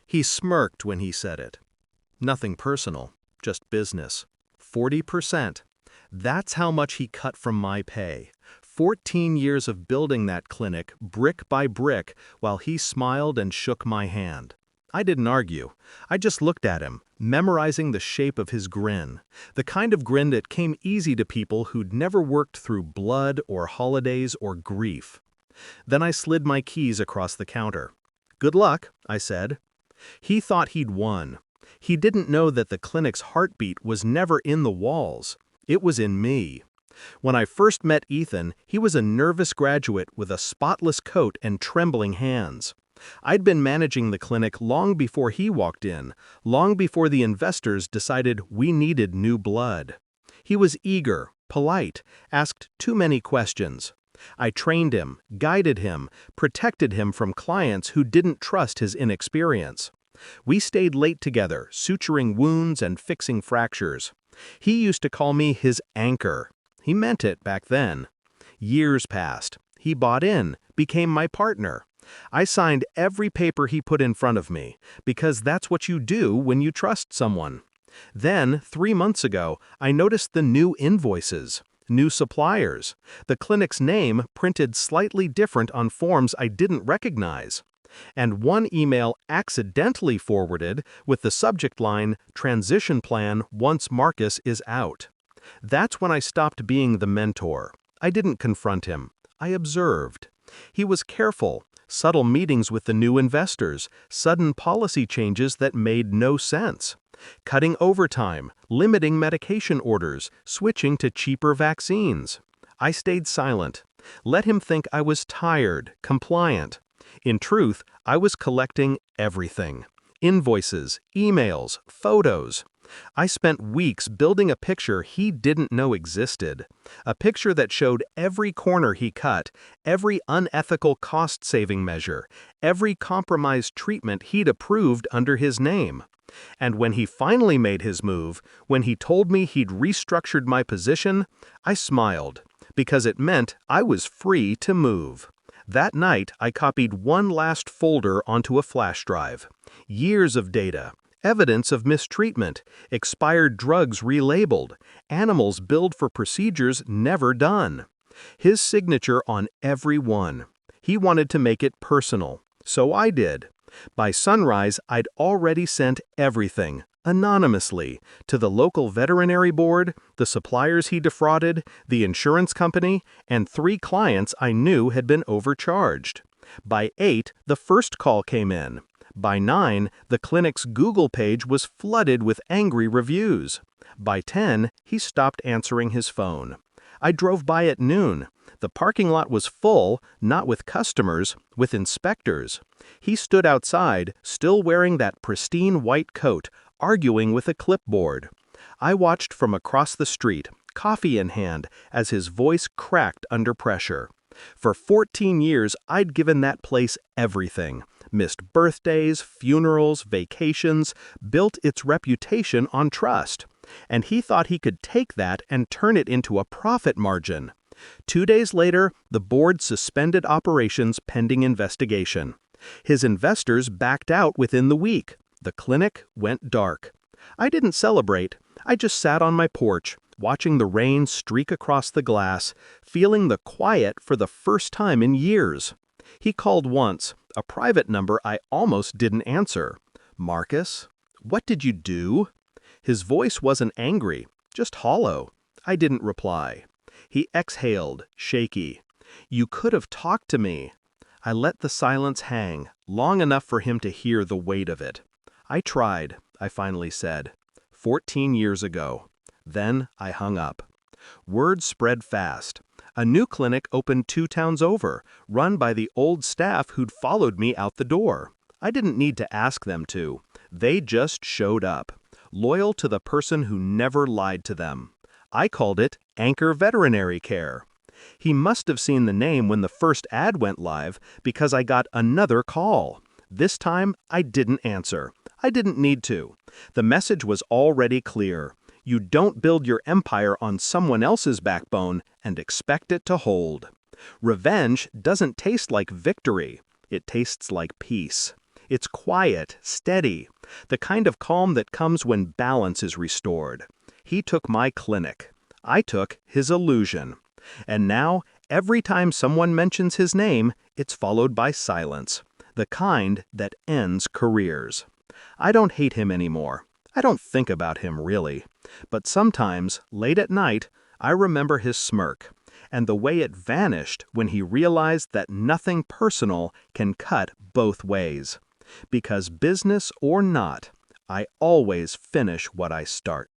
He smirked when he said it. Nothing personal, just business. 40%. That's how much he cut from my pay. 14 years of building that clinic, brick by brick, while he smiled and shook my hand. I didn't argue. I just looked at him, memorizing the shape of his grin, the kind of grin that came easy to people who'd never worked through blood or holidays or grief. Then I slid my keys across the counter. "Good luck," I said. He thought he'd won. He didn't know that the clinic's heartbeat was never in the walls. It was in me. When I first met Ethan, he was a nervous graduate with a spotless coat and trembling hands. I'd been managing the clinic long before he walked in, long before the investors decided we needed new blood. He was eager, polite, asked too many questions. I trained him, guided him, protected him from clients who didn't trust his inexperience. We stayed late together, suturing wounds and fixing fractures. He used to call me his anchor. He meant it back then. Years passed. He bought in, became my partner. I signed every paper he put in front of me, because that's what you do when you trust someone. Then, 3 months ago, I noticed the new invoices, new suppliers, the clinic's name printed slightly different on forms I didn't recognize. And one email accidentally forwarded with the subject line, "Transition plan once Marcus is out." That's when I stopped being the mentor. I didn't confront him. I observed. He was careful, subtle meetings with the new investors, sudden policy changes that made no sense. Cutting overtime, limiting medication orders, switching to cheaper vaccines. I stayed silent. Let him think I was tired, compliant. In truth, I was collecting everything. Invoices, emails, photos. I spent weeks building a picture he didn't know existed. A picture that showed every corner he cut, every unethical cost-saving measure, every compromised treatment he'd approved under his name. And when he finally made his move, when he told me he'd restructured my position, I smiled, because it meant I was free to move. That night, I copied one last folder onto a flash drive. Years of data, evidence of mistreatment, expired drugs relabeled, animals billed for procedures never done. His signature on every one. He wanted to make it personal, so I did. By sunrise, I'd already sent everything, anonymously, to the local veterinary board, the suppliers he defrauded, the insurance company, and 3 clients I knew had been overcharged. By 8, the first call came in. By 9, the clinic's Google page was flooded with angry reviews. By 10, he stopped answering his phone. I drove by at noon. The parking lot was full, not with customers, with inspectors. He stood outside, still wearing that pristine white coat, arguing with a clipboard. I watched from across the street, coffee in hand, as his voice cracked under pressure. For 14 years, I'd given that place everything. Missed birthdays, funerals, vacations, built its reputation on trust. And he thought he could take that and turn it into a profit margin. 2 days later, the board suspended operations pending investigation. His investors backed out within the week. The clinic went dark. I didn't celebrate. I just sat on my porch, watching the rain streak across the glass, feeling the quiet for the first time in years. He called once, a private number I almost didn't answer. "Marcus, what did you do?" His voice wasn't angry, just hollow. I didn't reply. He exhaled, shaky. "You could have talked to me." I let the silence hang, long enough for him to hear the weight of it. "I tried," I finally said. 14 years ago. Then I hung up. Word spread fast. A new clinic opened 2 towns over, run by the old staff who'd followed me out the door. I didn't need to ask them to. They just showed up, loyal to the person who never lied to them. I called it Anchor Veterinary Care. He must have seen the name when the first ad went live, because I got another call. This time, I didn't answer. I didn't need to. The message was already clear. You don't build your empire on someone else's backbone and expect it to hold. Revenge doesn't taste like victory. It tastes like peace. It's quiet, steady, the kind of calm that comes when balance is restored. He took my clinic. I took his illusion. And now, every time someone mentions his name, it's followed by silence, the kind that ends careers. I don't hate him anymore. I don't think about him really. But sometimes, late at night, I remember his smirk, and the way it vanished when he realized that nothing personal can cut both ways. Because business or not, I always finish what I start.